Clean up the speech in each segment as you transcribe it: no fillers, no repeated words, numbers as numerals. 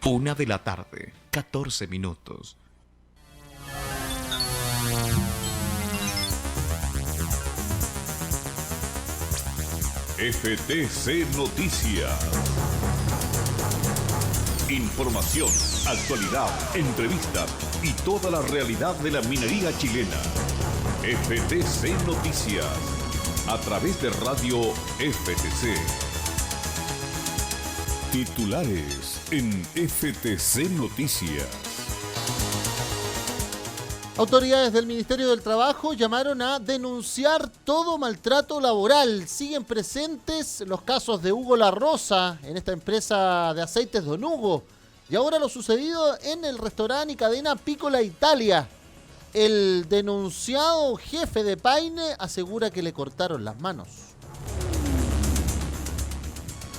1:14 p.m. FTC Noticias. Información, actualidad, entrevistas y toda la realidad de la minería chilena. FTC Noticias, a través de Radio FTC. Titulares en FTC Noticias. Autoridades del Ministerio del Trabajo llamaron a denunciar todo maltrato laboral. Siguen presentes los casos de Hugo La Rosa en esta empresa de aceites Don Hugo. Y ahora lo sucedido en el restaurante y cadena Piccola Italia. El denunciado jefe de Paine asegura que le cortaron las manos.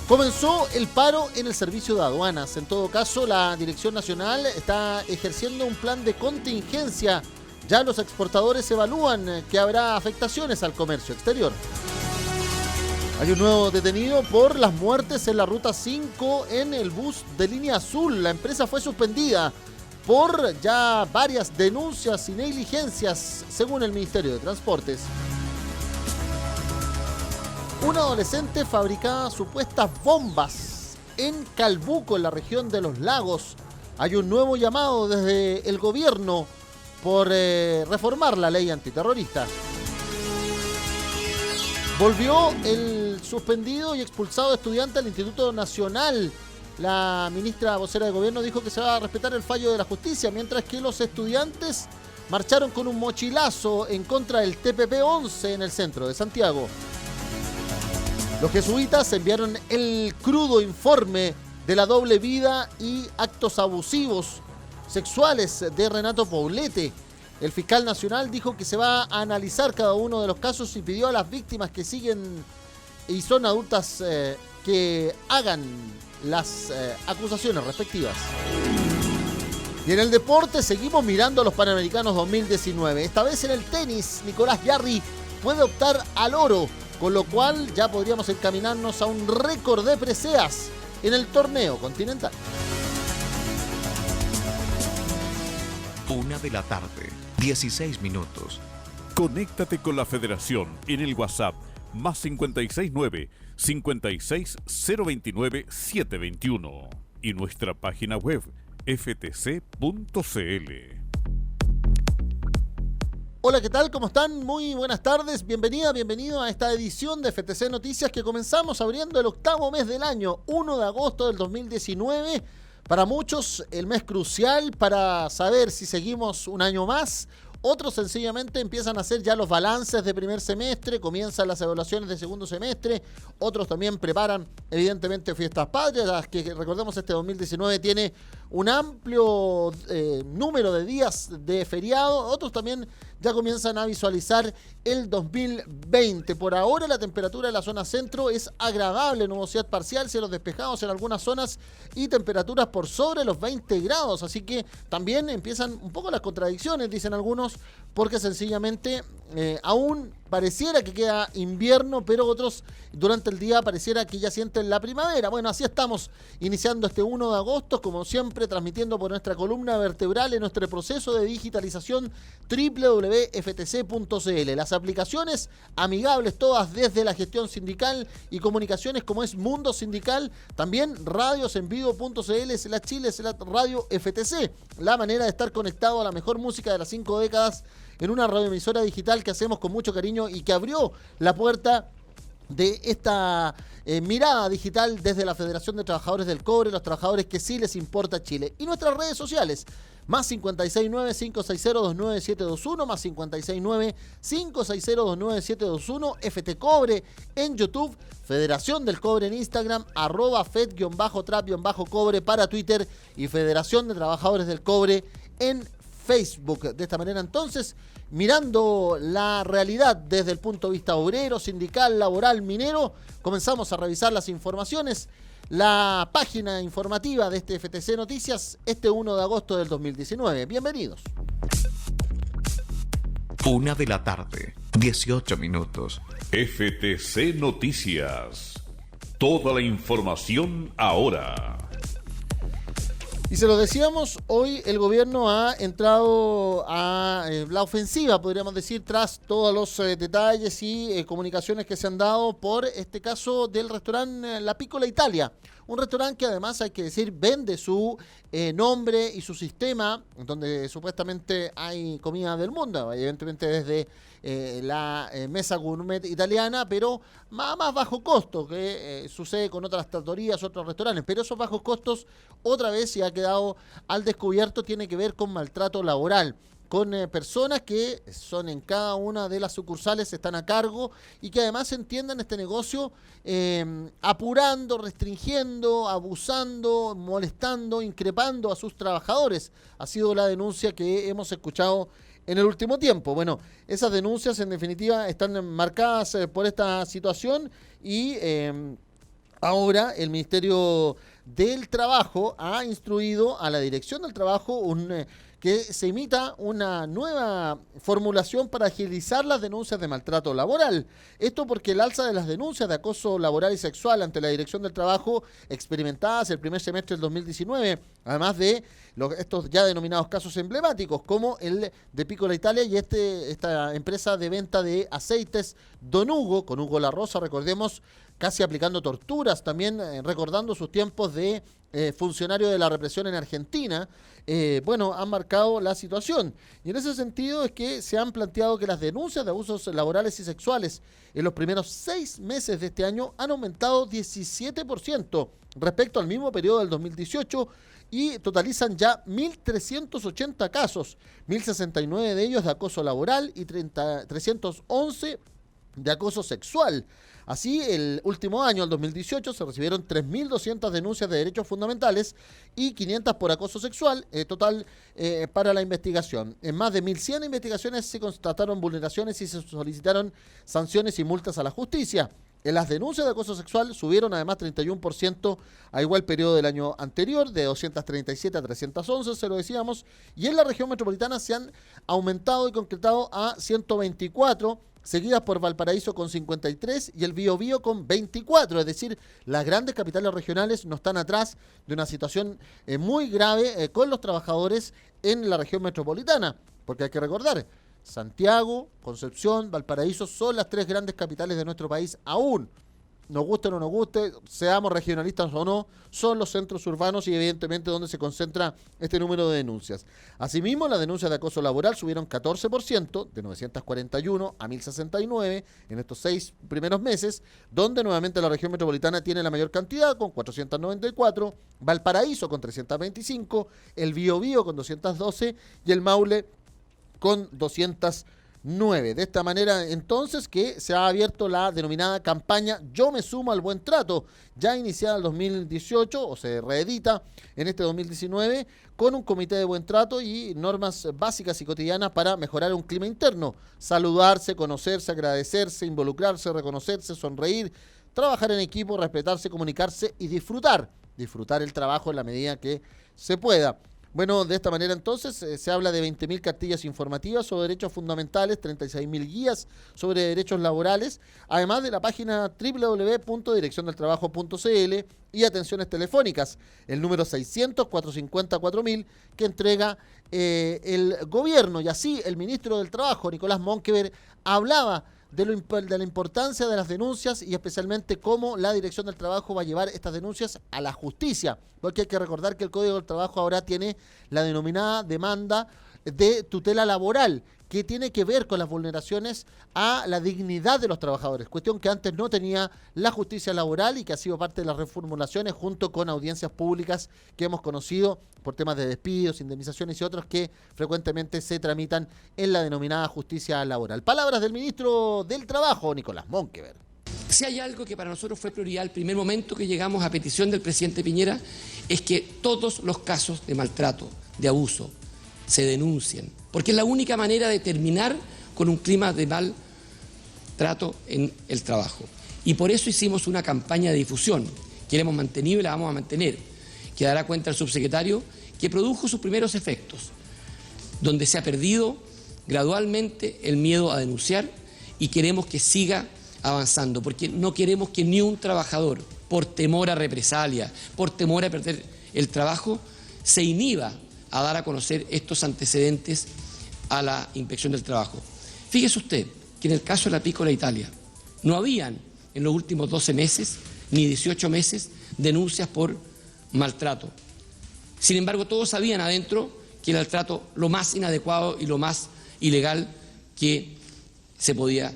Comenzó el paro en el servicio de aduanas. En todo caso, la Dirección Nacional está ejerciendo un plan de contingencia. Ya los exportadores evalúan que habrá afectaciones al comercio exterior. Hay un nuevo detenido por las muertes en la Ruta 5 en el bus de Línea Azul. La empresa fue suspendida por ya varias denuncias y negligencias, según el Ministerio de Transportes. Un adolescente fabricaba supuestas bombas en Calbuco, en la región de Los Lagos. Hay un nuevo llamado desde el gobierno por reformar la ley antiterrorista. Volvió el suspendido y expulsado estudiante al Instituto Nacional. La ministra vocera de gobierno dijo que se va a respetar el fallo de la justicia, mientras que los estudiantes marcharon con un mochilazo en contra del TPP-11 en el centro de Santiago. Los jesuitas enviaron el crudo informe de la doble vida y actos abusivos sexuales de Renato Poblete. El fiscal nacional dijo que se va a analizar cada uno de los casos y pidió a las víctimas que siguen y son adultas que hagan las acusaciones respectivas. Y en el deporte seguimos mirando a los Panamericanos 2019. Esta vez en el tenis, Nicolás Jarry puede optar al oro, con lo cual ya podríamos encaminarnos a un récord de preseas en el torneo continental. 1:16 p.m. Conéctate con la Federación en el WhatsApp +569 56 029 721 y nuestra página web ftc.cl. Hola, ¿qué tal? ¿Cómo están? Muy buenas tardes. Bienvenido a esta edición de FTC Noticias que comenzamos abriendo el octavo mes del año, 1 de agosto del 2019. Para muchos, el mes crucial para saber si seguimos un año más. Otros sencillamente empiezan a hacer ya los balances de primer semestre, comienzan las evaluaciones de segundo semestre. Otros también preparan, evidentemente, fiestas patrias, las que recordemos este 2019 tiene un amplio número de días de feriado. Otros también ya comienzan a visualizar el 2020. Por ahora la temperatura de la zona centro es agradable, nubosidad parcial, cielos despejados en algunas zonas y temperaturas por sobre los 20 grados. Así que también empiezan un poco las contradicciones, dicen algunos, porque sencillamente aún pareciera que queda invierno, pero otros durante el día pareciera que ya sienten la primavera. Bueno, así estamos iniciando este 1 de agosto, como siempre, transmitiendo por nuestra columna vertebral en nuestro proceso de digitalización www.ftc.cl. Las aplicaciones amigables todas desde la gestión sindical y comunicaciones como es Mundo Sindical, también radiosenvido.cl/Chile/Radio FTC. La manera de estar conectado a la mejor música de las 5 décadas en una radioemisora digital que hacemos con mucho cariño y que abrió la puerta de esta mirada digital desde la Federación de Trabajadores del Cobre, los trabajadores que sí les importa Chile. Y nuestras redes sociales, +569-560-29721, +569-560-29721, FT Cobre en YouTube, Federación del Cobre en Instagram, @fed_trap_cobre para Twitter y Federación de Trabajadores del Cobre en Facebook. De esta manera, entonces, mirando la realidad desde el punto de vista obrero, sindical, laboral, minero, comenzamos a revisar las informaciones. La página informativa de este FTC Noticias, este 1 de agosto del 2019. Bienvenidos. 1:18 p.m. FTC Noticias. Toda la información ahora. Y se lo decíamos, hoy el gobierno ha entrado a la ofensiva, podríamos decir, tras todos los detalles y comunicaciones que se han dado por este caso del restaurante La Piccola Italia. Un restaurante que además, hay que decir, vende su nombre y su sistema, donde supuestamente hay comida del mundo, evidentemente desde la mesa gourmet italiana, pero más bajo costo, que sucede con otras trattorias, otros restaurantes. Pero esos bajos costos, otra vez, se ha quedado al descubierto, tiene que ver con maltrato laboral, con personas que son en cada una de las sucursales, están a cargo y que además entiendan este negocio apurando, restringiendo, abusando, molestando, increpando a sus trabajadores. Ha sido la denuncia que hemos escuchado en el último tiempo. Bueno, esas denuncias en definitiva están marcadas por esta situación y ahora el Ministerio del Trabajo ha instruido a la Dirección del Trabajo que se emita una nueva formulación para agilizar las denuncias de maltrato laboral. Esto porque el alza de las denuncias de acoso laboral y sexual ante la Dirección del Trabajo experimentadas el primer semestre del 2019, además de estos ya denominados casos emblemáticos, como el de Piccola Italia y esta empresa de venta de aceites Don Hugo, con Hugo La Rosa, recordemos, casi aplicando torturas, también recordando sus tiempos de funcionario de la represión en Argentina, han marcado la situación. Y en ese sentido es que se han planteado que las denuncias de abusos laborales y sexuales en los primeros 6 meses de este año han aumentado 17% respecto al mismo periodo del 2018 y totalizan ya 1.380 casos, 1.069 de ellos de acoso laboral y 311 de acoso sexual. Así, el último año, el 2018, se recibieron 3.200 denuncias de derechos fundamentales y 500 por acoso sexual, total para la investigación. En más de 1.100 investigaciones se constataron vulneraciones y se solicitaron sanciones y multas a la justicia. En las denuncias de acoso sexual subieron además 31% a igual periodo del año anterior, de 237 a 311, se lo decíamos, y en la región metropolitana se han aumentado y concretado a 124, seguidas por Valparaíso con 53 y el Biobío con 24, es decir, las grandes capitales regionales no están atrás de una situación muy grave con los trabajadores en la región metropolitana, porque hay que recordar, Santiago, Concepción, Valparaíso son las 3 grandes capitales de nuestro país aún. Nos guste o no nos guste, seamos regionalistas o no, son los centros urbanos y evidentemente donde se concentra este número de denuncias. Asimismo, las denuncias de acoso laboral subieron 14%, de 941 a 1.069 en estos 6 primeros meses, donde nuevamente la región metropolitana tiene la mayor cantidad, con 494, Valparaíso con 325, el Biobío con 212 y el Maule con 209. De esta manera, entonces, que se ha abierto la denominada campaña Yo me sumo al buen trato, ya iniciada en 2018, o se reedita en este 2019, con un comité de buen trato y normas básicas y cotidianas para mejorar un clima interno, saludarse, conocerse, agradecerse, involucrarse, reconocerse, sonreír, trabajar en equipo, respetarse, comunicarse y disfrutar el trabajo en la medida que se pueda. Bueno, de esta manera entonces se habla de 20.000 cartillas informativas sobre derechos fundamentales, 36.000 guías sobre derechos laborales, además de la página www.direcciondeltrabajo.cl y atenciones telefónicas, el número 600-450-4000 que entrega el gobierno. Y así el ministro del Trabajo, Nicolás Monkever, hablaba de la importancia de las denuncias y especialmente cómo la Dirección del Trabajo va a llevar estas denuncias a la justicia, porque hay que recordar que el Código del Trabajo ahora tiene la denominada demanda de tutela laboral, que tiene que ver con las vulneraciones a la dignidad de los trabajadores, cuestión que antes no tenía la justicia laboral y que ha sido parte de las reformulaciones junto con audiencias públicas que hemos conocido por temas de despidos, indemnizaciones y otros que frecuentemente se tramitan en la denominada justicia laboral. Palabras del ministro del Trabajo, Nicolás Monkever. Si hay algo que para nosotros fue prioridad al primer momento que llegamos a petición del presidente Piñera, es que todos los casos de maltrato, de abuso, se denuncien, porque es la única manera de terminar con un clima de maltrato en el trabajo. Y por eso hicimos una campaña de difusión, que la hemos mantenido y la vamos a mantener, que dará cuenta el subsecretario, que produjo sus primeros efectos, donde se ha perdido gradualmente el miedo a denunciar y queremos que siga avanzando, porque no queremos que ni un trabajador, por temor a represalia, por temor a perder el trabajo, se inhiba a dar a conocer estos antecedentes a la Inspección del Trabajo. Fíjese usted que en el caso de la Piccola Italia no habían en los últimos 12 meses ni 18 meses denuncias por maltrato. Sin embargo, todos sabían adentro que era el trato lo más inadecuado y lo más ilegal que se podía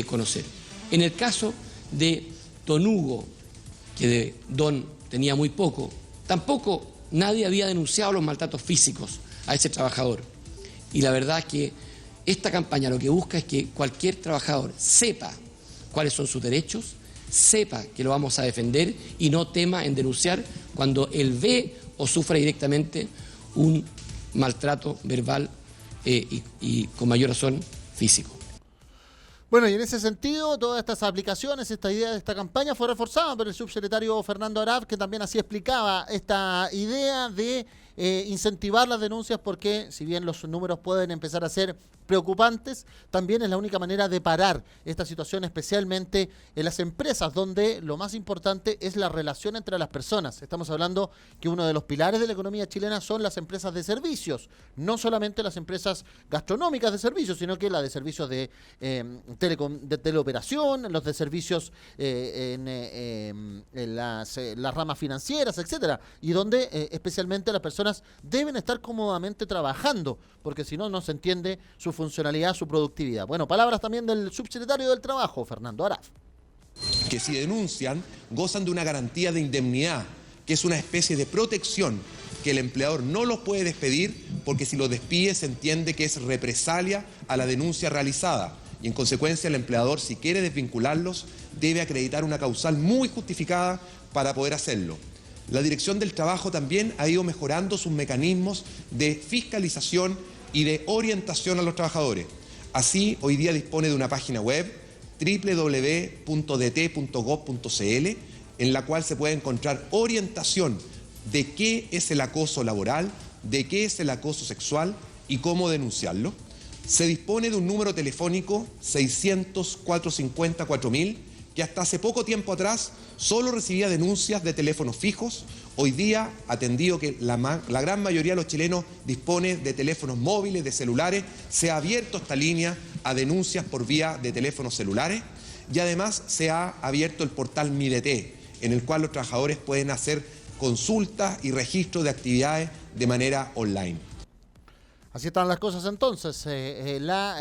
conocer. En el caso de don Hugo, que de don tenía muy poco, tampoco nadie había denunciado los maltratos físicos a ese trabajador. Y la verdad es que esta campaña lo que busca es que cualquier trabajador sepa cuáles son sus derechos, sepa que lo vamos a defender y no tema en denunciar cuando él ve o sufre directamente un maltrato verbal y con mayor razón físico. Bueno, y en ese sentido, todas estas aplicaciones, esta idea de esta campaña fue reforzada por el subsecretario Fernando Araf, que también así explicaba esta idea de incentivar las denuncias, porque si bien los números pueden empezar a ser preocupantes, también es la única manera de parar esta situación, especialmente en las empresas, donde lo más importante es la relación entre las personas. Estamos hablando que uno de los pilares de la economía chilena son las empresas de servicios, no solamente las empresas gastronómicas de servicios, sino que la de servicios de teleoperación, los de servicios en las ramas financieras, etcétera, y donde especialmente las personas deben estar cómodamente trabajando, porque si no, no se entiende su funcionalidad, su productividad. Bueno, palabras también del subsecretario del Trabajo, Fernando Araf. Que si denuncian, gozan de una garantía de indemnidad, que es una especie de protección, que el empleador no los puede despedir, porque si los despide se entiende que es represalia a la denuncia realizada. Y en consecuencia el empleador, si quiere desvincularlos, debe acreditar una causal muy justificada para poder hacerlo. La Dirección del Trabajo también ha ido mejorando sus mecanismos de fiscalización y de orientación a los trabajadores. Así, hoy día dispone de una página web, www.dt.gov.cl, en la cual se puede encontrar orientación de qué es el acoso laboral, de qué es el acoso sexual y cómo denunciarlo. Se dispone de un número telefónico 600-450-4000, que hasta hace poco tiempo atrás solo recibía denuncias de teléfonos fijos. Hoy día, atendido que la gran mayoría de los chilenos dispone de teléfonos móviles, de celulares, se ha abierto esta línea a denuncias por vía de teléfonos celulares, y además se ha abierto el portal MiDT, en el cual los trabajadores pueden hacer consultas y registro de actividades de manera online. Así están las cosas entonces, la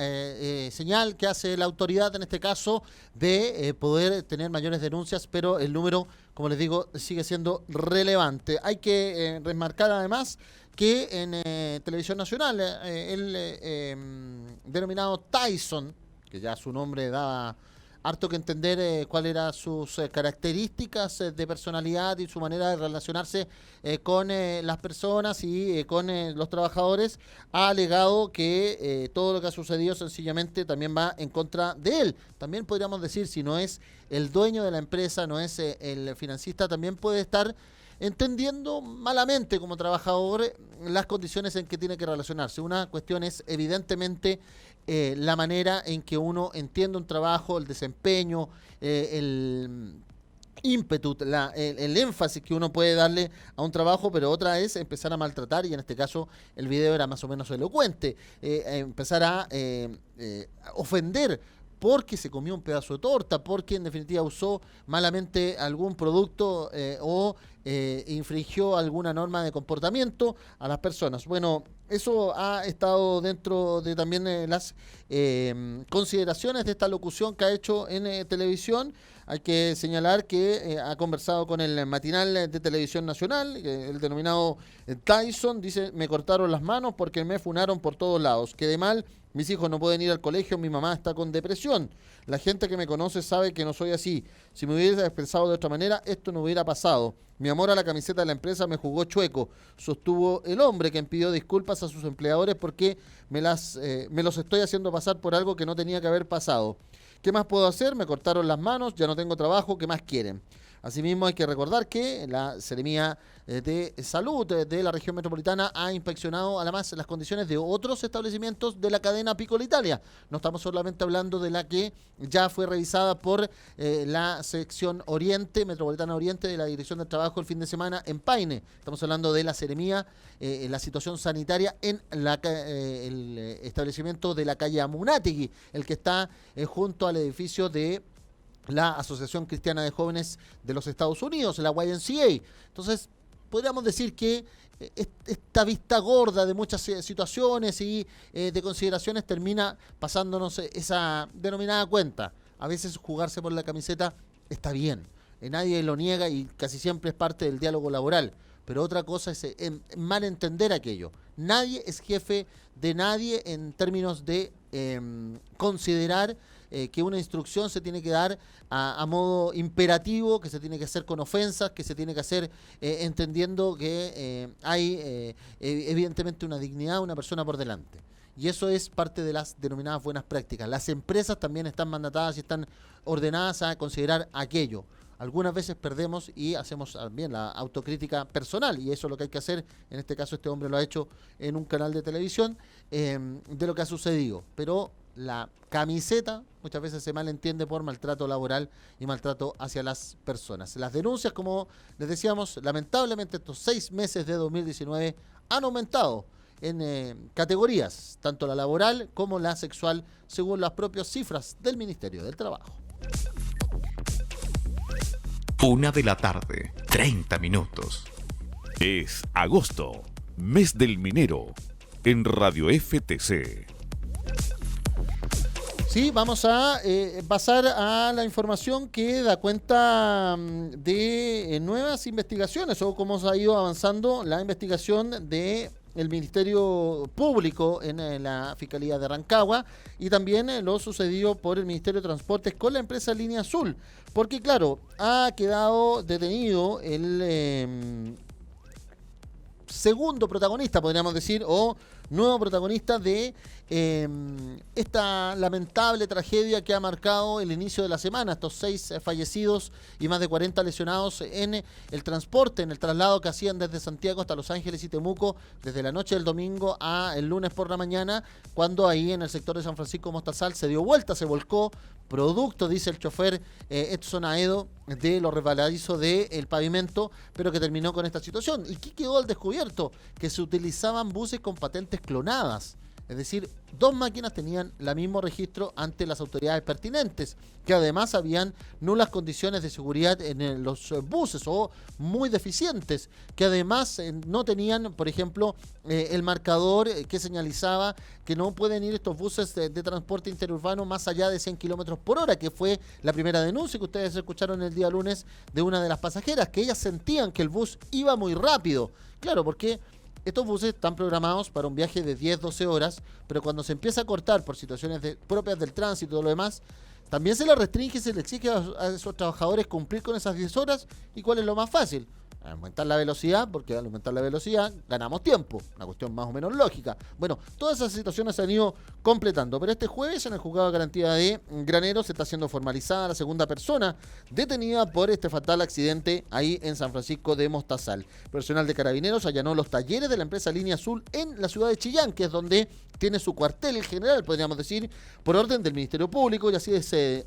señal que hace la autoridad en este caso de poder tener mayores denuncias, pero el número, como les digo, sigue siendo relevante. Hay que remarcar además que en Televisión Nacional, el denominado Tyson, que ya su nombre daba harto que entender cuáles eran sus características de personalidad y su manera de relacionarse con las personas y con los trabajadores, ha alegado que todo lo que ha sucedido sencillamente también va en contra de él. También podríamos decir, si no es el dueño de la empresa, no es el financista, también puede estar entendiendo malamente como trabajador las condiciones en que tiene que relacionarse. Una cuestión es evidentemente la manera en que uno entiende un trabajo, el desempeño, el ímpetu, el énfasis que uno puede darle a un trabajo, pero otra es empezar a maltratar, y en este caso el video era más o menos elocuente, empezar a ofender porque se comió un pedazo de torta, porque en definitiva usó malamente algún producto o infringió alguna norma de comportamiento a las personas. Bueno, eso ha estado dentro de también las consideraciones de esta locución que ha hecho en televisión. Hay que señalar que ha conversado con el matinal de Televisión Nacional, el denominado Tyson. Dice: me cortaron las manos porque me funaron por todos lados. Quedé mal, mis hijos no pueden ir al colegio, mi mamá está con depresión. La gente que me conoce sabe que no soy así. Si me hubiera expresado de otra manera, esto no hubiera pasado. Mi amor a la camiseta de la empresa me jugó chueco, sostuvo el hombre, quien pidió disculpas a sus empleadores porque me los estoy haciendo pasar por algo que no tenía que haber pasado. ¿Qué más puedo hacer? Me cortaron las manos, ya no tengo trabajo, ¿qué más quieren? Asimismo, hay que recordar que la Seremía de Salud de la región metropolitana ha inspeccionado además las condiciones de otros establecimientos de la cadena Apícola Italia. No estamos solamente hablando de la que ya fue revisada por la sección Oriente, Metropolitana Oriente de la Dirección del Trabajo el fin de semana en Paine. Estamos hablando de la Seremía, la situación sanitaria en el establecimiento de la calle Amunátegui, el que está junto al edificio de la Asociación Cristiana de Jóvenes de los Estados Unidos, la YMCA. Entonces, podríamos decir que esta vista gorda de muchas situaciones y de consideraciones termina pasándonos esa denominada cuenta. A veces jugarse por la camiseta está bien, nadie lo niega y casi siempre es parte del diálogo laboral. Pero otra cosa es malentender aquello. Nadie es jefe de nadie en términos de considerar que una instrucción se tiene que dar a modo imperativo, que se tiene que hacer con ofensas, que se tiene que hacer entendiendo que hay evidentemente una dignidad, una persona por delante. Y eso es parte de las denominadas buenas prácticas. Las empresas también están mandatadas y están ordenadas a considerar aquello. Algunas veces perdemos y hacemos también la autocrítica personal, y eso es lo que hay que hacer. En este caso este hombre lo ha hecho en un canal de televisión, de lo que ha sucedido. Pero la camiseta muchas veces se malentiende por maltrato laboral y maltrato hacia las personas. Las denuncias, como les decíamos, lamentablemente estos 6 meses de 2019 han aumentado en categorías, tanto la laboral como la sexual, según las propias cifras del Ministerio del Trabajo. 1:30 p.m. Es agosto, mes del minero, en Radio FTC. Sí, vamos a pasar a la información que da cuenta de nuevas investigaciones o cómo se ha ido avanzando la investigación de el Ministerio Público en la Fiscalía de Rancagua y también lo sucedido por el Ministerio de Transportes con la empresa Línea Azul. Porque claro, ha quedado detenido el segundo protagonista, podríamos decir, o nuevo protagonista de esta lamentable tragedia que ha marcado el inicio de la semana. Estos 6 fallecidos y más de 40 lesionados en el transporte, en el traslado que hacían desde Santiago hasta Los Ángeles y Temuco, desde la noche del domingo a el lunes por la mañana, cuando ahí en el sector de San Francisco Mostazal se dio vuelta, se volcó, producto, dice el chofer Edson Aedo, de lo resbaladizo del pavimento, pero que terminó con esta situación. ¿Y qué quedó al descubierto? Que se utilizaban buses con patentes clonadas. Es decir, 2 máquinas tenían el mismo registro ante las autoridades pertinentes, que además habían nulas condiciones de seguridad en los buses o muy deficientes, que además no tenían, por ejemplo, el marcador que señalizaba que no pueden ir estos buses de transporte interurbano más allá de 100 kilómetros por hora, que fue la primera denuncia que ustedes escucharon el día lunes de una de las pasajeras, que ellas sentían que el bus iba muy rápido. Claro, porque estos buses están programados para un viaje de 10-12 horas, pero cuando se empieza a cortar por situaciones propias del tránsito y todo lo demás, también se les restringe, se les exige a esos trabajadores cumplir con esas 10 horas. ¿Y cuál es lo más fácil? Aumentar la velocidad, porque al aumentar la velocidad ganamos tiempo, una cuestión más o menos lógica. Bueno, todas esas situaciones se han ido completando, pero este jueves en el juzgado de garantía de Graneros se está siendo formalizada la segunda persona detenida por este fatal accidente ahí en San Francisco de Mostazal. Personal de Carabineros allanó los talleres de la empresa Línea Azul en la ciudad de Chillán, que es donde tiene su cuartel general, podríamos decir, por orden del Ministerio Público, y así se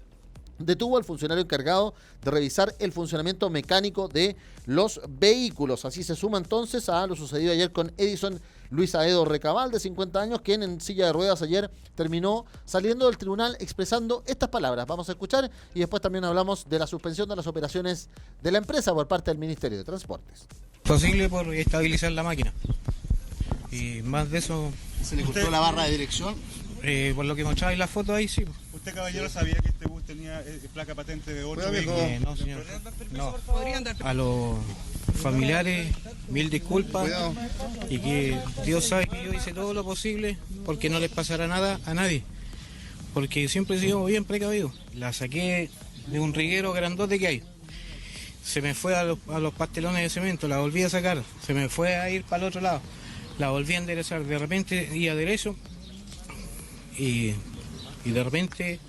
detuvo al funcionario encargado de revisar el funcionamiento mecánico de los vehículos. Así se suma entonces a lo sucedido ayer con Edison Luis Aedo Recabal, de 50 años, quien en silla de ruedas ayer terminó saliendo del tribunal expresando estas palabras. Vamos a escuchar y después también hablamos de la suspensión de las operaciones de la empresa por parte del Ministerio de Transportes. Posible por estabilizar la máquina. Y más de eso... ¿Se le cortó la barra de dirección? Por lo que mostraba en la foto ahí, sí. ¿Usted, caballero, sabía que este bus tenía placa patente de otro vehículo? No, señor. No. A los familiares, mil disculpas. Y que Dios sabe que yo hice todo lo posible porque no les pasara nada a nadie. Porque siempre he sido bien precavido. La saqué de un riguero grandote que hay. Se me fue a los pastelones de cemento, la volví a sacar. Se me fue a ir para el otro lado. La volví a enderezar. De repente iba derecho. Y de repente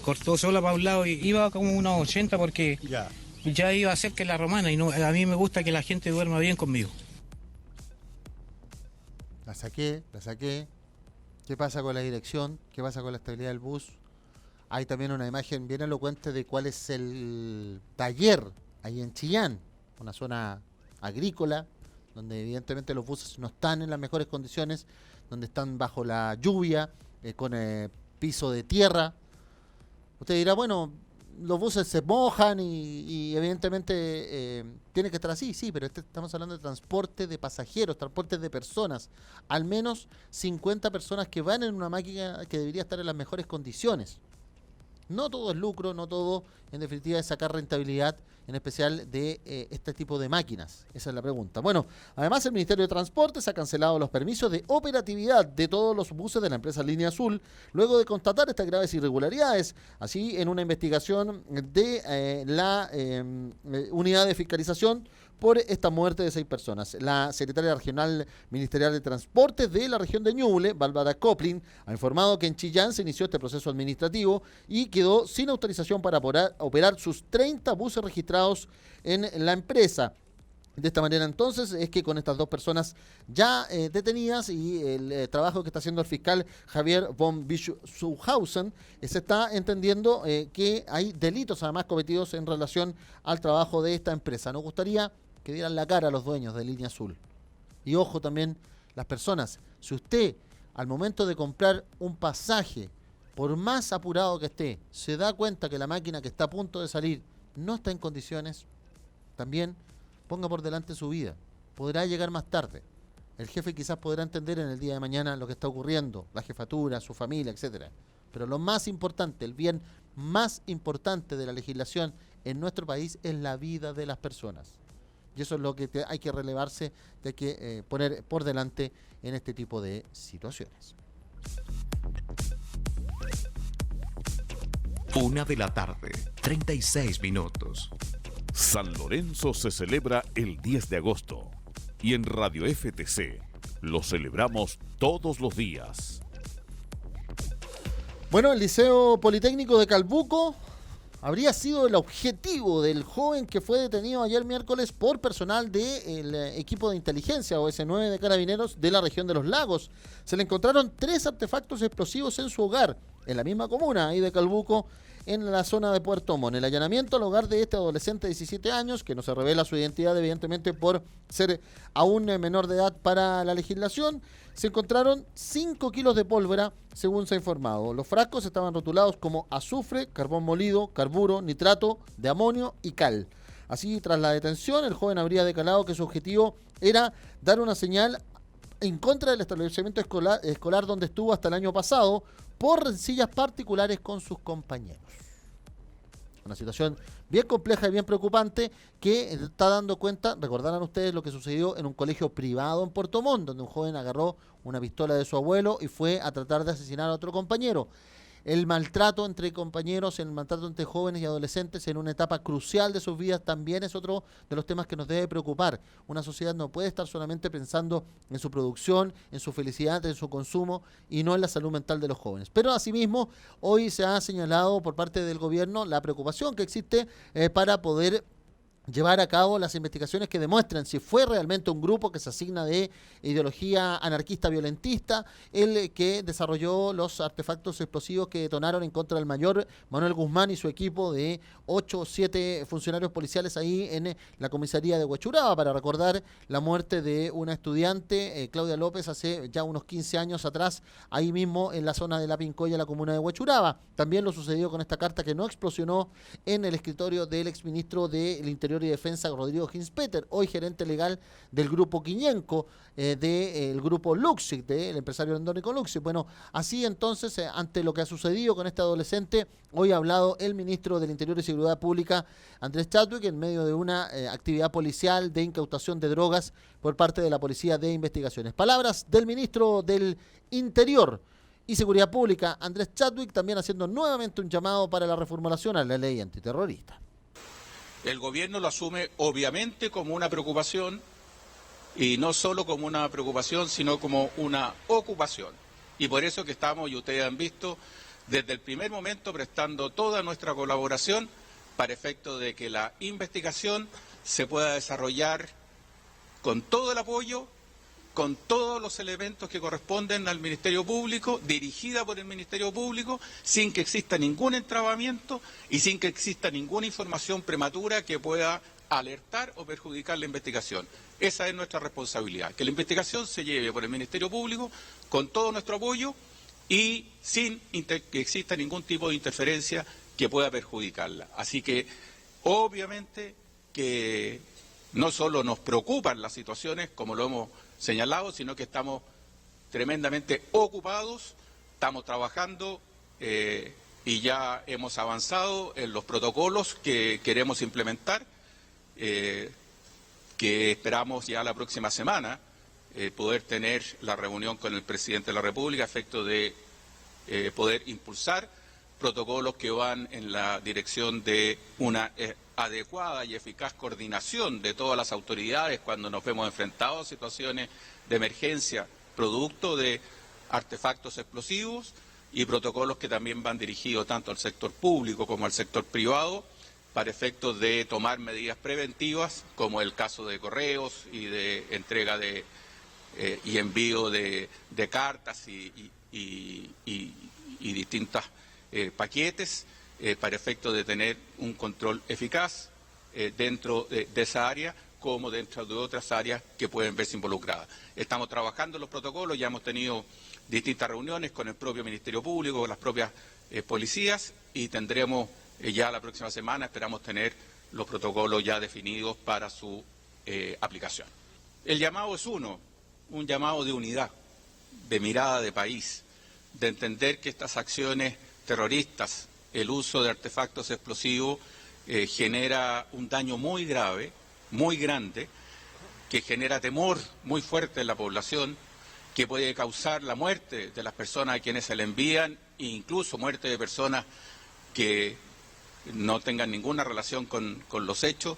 cortó sola para un lado y iba como unos 80 porque ya iba a ser que la romana, y no, a mí me gusta que la gente duerma bien conmigo. La saqué. ¿Qué pasa con la dirección? ¿Qué pasa con la estabilidad del bus? Hay también una imagen bien elocuente de cuál es el taller ahí en Chillán, una zona agrícola, donde evidentemente los buses no están en las mejores condiciones, donde están bajo la lluvia, con piso de tierra. Usted dirá, bueno, los buses se mojan y evidentemente tiene que estar así, sí, pero estamos hablando de transporte de pasajeros, transporte de personas. Al menos 50 personas que van en una máquina que debería estar en las mejores condiciones. No todo es lucro, no todo, en definitiva, es sacar rentabilidad, en especial de este tipo de máquinas. Esa es la pregunta. Bueno, además el Ministerio de Transportes ha cancelado los permisos de operatividad de todos los buses de la empresa Línea Azul, luego de constatar estas graves irregularidades. Así, en una investigación de la unidad de fiscalización por esta muerte de 6 personas. La secretaria regional ministerial de Transportes de la región de Ñuble, Bárbara Coplin, ha informado que en Chillán se inició este proceso administrativo y quedó sin autorización para operar sus 30 buses registrados en la empresa. De esta manera, entonces, es que con estas 2 personas ya detenidas y el trabajo que está haciendo el fiscal Javier von Bischofhausen, se está entendiendo que hay delitos además cometidos en relación al trabajo de esta empresa. Nos gustaría que dieran la cara a los dueños de Línea Azul. Y ojo también, las personas, si usted al momento de comprar un pasaje, por más apurado que esté, se da cuenta que la máquina que está a punto de salir no está en condiciones, también ponga por delante su vida. Podrá llegar más tarde. El jefe quizás podrá entender en el día de mañana lo que está ocurriendo, la jefatura, su familia, etcétera. Pero lo más importante, el bien más importante de la legislación en nuestro país es la vida de las personas. Y eso es lo que hay que relevarse, hay que poner por delante en este tipo de situaciones. 1:36 p.m. San Lorenzo se celebra el 10 de agosto y en Radio FTC lo celebramos todos los días. Bueno, el Liceo Politécnico de Calbuco habría sido el objetivo del joven que fue detenido ayer miércoles por personal del equipo de inteligencia OS9 de Carabineros de la región de Los Lagos. Se le encontraron 3 artefactos explosivos en su hogar, en la misma comuna ahí de Calbuco, en la zona de Puerto Montt. El allanamiento al hogar de este adolescente de 17 años, que no se revela su identidad evidentemente por ser aún menor de edad para la legislación, se encontraron 5 kilos de pólvora, según se ha informado. Los frascos estaban rotulados como azufre, carbón molido, carburo, nitrato de amonio y cal. Así, tras la detención, el joven habría declarado que su objetivo era dar una señal en contra del establecimiento escolar donde estuvo hasta el año pasado por rencillas particulares con sus compañeros. Una situación bien compleja y bien preocupante que está dando cuenta, recordarán ustedes lo que sucedió en un colegio privado en Puerto Montt, donde un joven agarró una pistola de su abuelo y fue a tratar de asesinar a otro compañero. El maltrato entre compañeros, el maltrato entre jóvenes y adolescentes en una etapa crucial de sus vidas también es otro de los temas que nos debe preocupar. Una sociedad no puede estar solamente pensando en su producción, en su felicidad, en su consumo y no en la salud mental de los jóvenes. Pero asimismo, hoy se ha señalado por parte del gobierno la preocupación que existe para poder llevar a cabo las investigaciones que demuestren si fue realmente un grupo que se asigna de ideología anarquista violentista el que desarrolló los artefactos explosivos que detonaron en contra del mayor Manuel Guzmán y su equipo de 8 o 7 funcionarios policiales ahí en la comisaría de Huechuraba, para recordar la muerte de una estudiante, Claudia López, hace ya unos 15 años atrás, ahí mismo en la zona de La Pincoya, la comuna de Huechuraba. También lo sucedió con esta carta que no explosionó en el escritorio del exministro del Interior y Defensa, Rodrigo Hinspeter, hoy gerente legal del grupo Quiñenco, del grupo Luxic, del empresario endónico Luxic. Bueno, así entonces, ante lo que ha sucedido con este adolescente, hoy ha hablado el ministro del Interior y Seguridad Pública, Andrés Chadwick, en medio de una actividad policial de incautación de drogas por parte de la Policía de Investigaciones. Palabras del ministro del Interior y Seguridad Pública, Andrés Chadwick, también haciendo nuevamente un llamado para la reformulación a la ley antiterrorista. El gobierno lo asume obviamente como una preocupación, y no solo como una preocupación, sino como una ocupación. Y por eso que estamos, y ustedes han visto, desde el primer momento prestando toda nuestra colaboración para efecto de que la investigación se pueda desarrollar con todo el apoyo, con todos los elementos que corresponden al Ministerio Público, dirigida por el Ministerio Público, sin que exista ningún entrabamiento y sin que exista ninguna información prematura que pueda alertar o perjudicar la investigación. Esa es nuestra responsabilidad, que la investigación se lleve por el Ministerio Público con todo nuestro apoyo y sin que exista ningún tipo de interferencia que pueda perjudicarla. Así que, obviamente, que no solo nos preocupan las situaciones, como lo hemos señalado, sino que estamos tremendamente ocupados, estamos trabajando y ya hemos avanzado en los protocolos que queremos implementar, que esperamos ya la próxima semana poder tener la reunión con el presidente de la República a efecto de poder impulsar protocolos que van en la dirección de una adecuada y eficaz coordinación de todas las autoridades cuando nos vemos enfrentados a situaciones de emergencia producto de artefactos explosivos, y protocolos que también van dirigidos tanto al sector público como al sector privado para efectos de tomar medidas preventivas, como el caso de correos y de entrega de y envío de cartas y distintas paquetes para efectos de tener un control eficaz dentro de esa área como dentro de otras áreas que pueden verse involucradas. Estamos trabajando en los protocolos, ya hemos tenido distintas reuniones con el propio Ministerio Público, con las propias policías, y tendremos ya la próxima semana, esperamos tener los protocolos ya definidos para su aplicación. El llamado es un llamado de unidad, de mirada de país, de entender que estas acciones terroristas, el uso de artefactos explosivos, genera un daño muy grave, muy grande, que genera temor muy fuerte en la población, que puede causar la muerte de las personas a quienes se le envían, e incluso muerte de personas que no tengan ninguna relación con los hechos,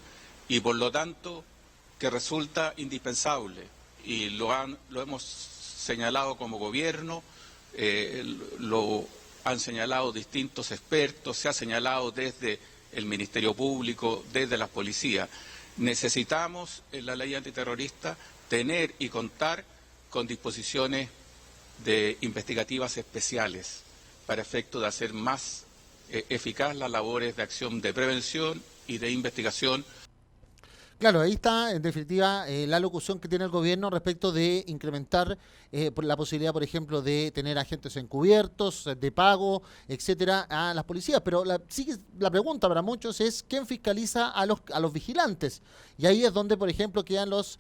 y por lo tanto que resulta indispensable, y lo hemos señalado como gobierno, lo han señalado distintos expertos, se ha señalado desde el Ministerio Público, desde las policías. Necesitamos en la ley antiterrorista tener y contar con disposiciones investigativas especiales para efecto de hacer más eficaz las labores de acción de prevención y de investigación. Claro, ahí está, en definitiva, la locución que tiene el gobierno respecto de incrementar la posibilidad, por ejemplo, de tener agentes encubiertos, de pago, etcétera, a las policías. Pero sigue la pregunta para muchos es ¿quién fiscaliza a los vigilantes? Y ahí es donde, por ejemplo, quedan los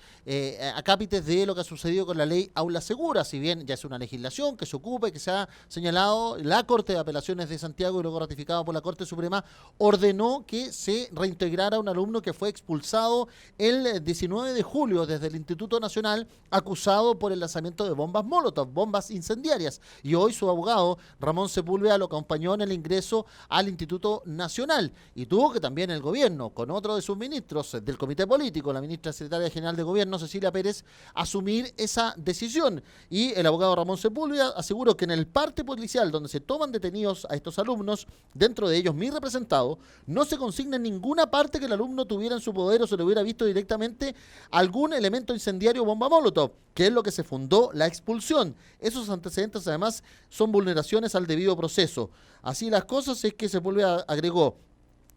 acápites de lo que ha sucedido con la ley Aula Segura. Si bien ya es una legislación que se ocupa y que se ha señalado, la Corte de Apelaciones de Santiago y luego ratificado por la Corte Suprema, ordenó que se reintegrara un alumno que fue expulsado el 19 de julio desde el Instituto Nacional, acusado por el lanzamiento de bombas Molotov, bombas incendiarias. Y hoy su abogado, Ramón Sepúlveda, lo acompañó en el ingreso al Instituto Nacional. Y tuvo que también el gobierno, con otro de sus ministros del Comité Político, la ministra secretaria general de Gobierno, Cecilia Pérez, asumir esa decisión. Y el abogado Ramón Sepúlveda aseguró que en el parte policial donde se toman detenidos a estos alumnos, dentro de ellos mi representado, no se consigna en ninguna parte que el alumno tuviera en su poder o se le hubiera visto directamente algún elemento incendiario o bomba Molotov, que es lo que se fundó la expulsión. Esos antecedentes además son vulneraciones al debido proceso. Así las cosas, es que Sepúlveda agregó: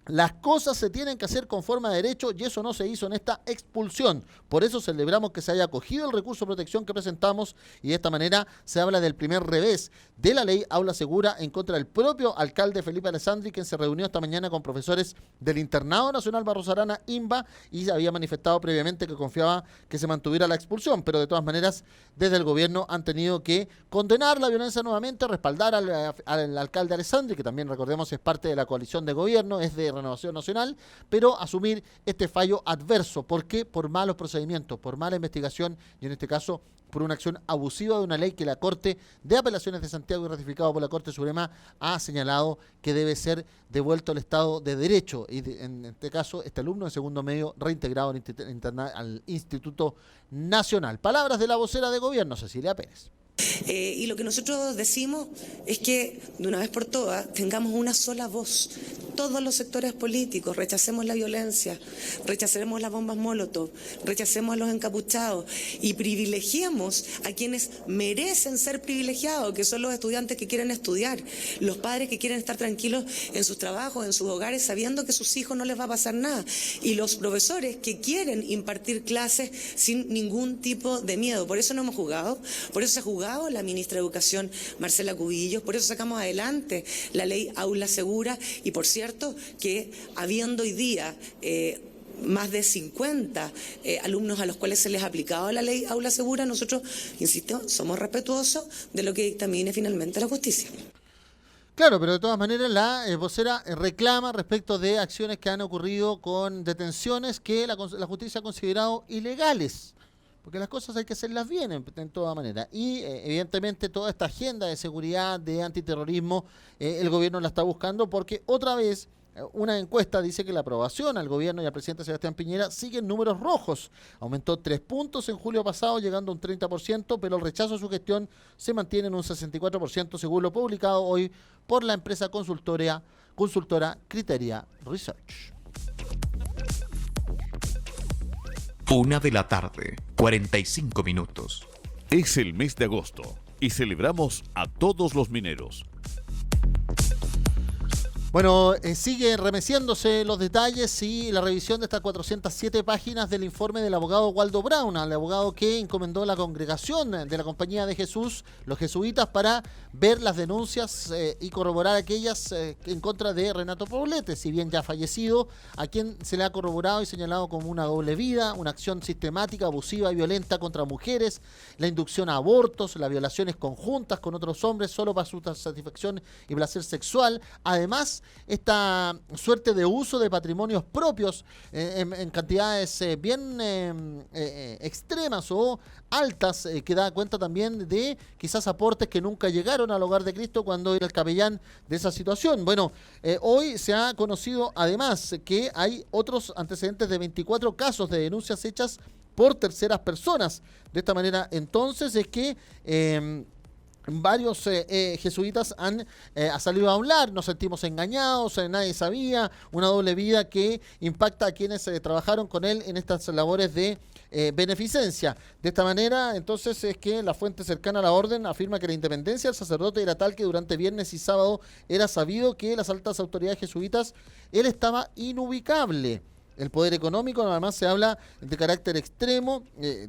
las cosas se tienen que hacer conforme a derecho y eso no se hizo en esta expulsión. Por eso celebramos que se haya acogido el recurso de protección que presentamos y de esta manera se habla del primer revés de la ley Aula Segura en contra del propio alcalde Felipe Alessandri, quien se reunió esta mañana con profesores del Internado Nacional Barros Arana, INBA, y había manifestado previamente que confiaba que se mantuviera la expulsión, pero de todas maneras desde el gobierno han tenido que condenar la violencia nuevamente, respaldar al alcalde Alessandri, que también recordemos es parte de la coalición de gobierno, es de Renovación Nacional, pero asumir este fallo adverso. ¿Por qué? Por malos procedimientos, por mala investigación y en este caso por una acción abusiva de una ley que la Corte de Apelaciones de Santiago y ratificado por la Corte Suprema ha señalado que debe ser devuelto al Estado de Derecho y en este caso este alumno de segundo medio reintegrado al Instituto Nacional. Palabras de la vocera de gobierno, Cecilia Pérez. Y lo que nosotros decimos es que de una vez por todas tengamos una sola voz. Todos los sectores políticos rechacemos la violencia, rechacemos las bombas Molotov, rechacemos a los encapuchados y privilegiemos a quienes merecen ser privilegiados, que son los estudiantes que quieren estudiar, los padres que quieren estar tranquilos en sus trabajos, en sus hogares, sabiendo que a sus hijos no les va a pasar nada, y los profesores que quieren impartir clases sin ningún tipo de miedo. Por eso no hemos jugado, por eso se ha jugado la ministra de Educación, Marcela Cubillos, por eso sacamos adelante la ley Aula Segura, y por cierto que habiendo hoy día más de 50 alumnos a los cuales se les ha aplicado la ley Aula Segura, nosotros, insisto, somos respetuosos de lo que dictamine finalmente la justicia. Claro, pero de todas maneras la vocera reclama respecto de acciones que han ocurrido con detenciones que la justicia ha considerado ilegales. Porque las cosas hay que hacerlas bien en toda manera. Y evidentemente toda esta agenda de seguridad, de antiterrorismo, el gobierno la está buscando porque otra vez una encuesta dice que la aprobación al gobierno y al presidente Sebastián Piñera sigue en números rojos. Aumentó 3 puntos en julio pasado, llegando a un 30%, pero el rechazo a su gestión se mantiene en un 64% según lo publicado hoy por la empresa consultora Criteria Research. 1:45 p.m. Es el mes de agosto y celebramos a todos los mineros. Bueno, sigue remeciéndose los detalles y la revisión de estas 407 páginas del informe del abogado Waldo Brown, al abogado que encomendó la congregación de la Compañía de Jesús, los jesuitas, para ver las denuncias y corroborar aquellas en contra de Renato Poblete, si bien ya fallecido, a quien se le ha corroborado y señalado como una doble vida, una acción sistemática, abusiva y violenta contra mujeres, la inducción a abortos, las violaciones conjuntas con otros hombres solo para su satisfacción y placer sexual, además esta suerte de uso de patrimonios propios en cantidades bien extremas o altas, que da cuenta también de quizás aportes que nunca llegaron al hogar de Cristo cuando era el capellán de esa situación. Bueno, hoy se ha conocido además que hay otros antecedentes de 24 casos de denuncias hechas por terceras personas. De esta manera, entonces, es que varios jesuitas han salido a hablar, nos sentimos engañados, nadie sabía, una doble vida que impacta a quienes trabajaron con él en estas labores de beneficencia. De esta manera, entonces, es que la fuente cercana a la orden afirma que la independencia del sacerdote era tal que durante viernes y sábado era sabido que las altas autoridades jesuitas, él estaba inubicable. El poder económico, además, se habla de carácter extremo,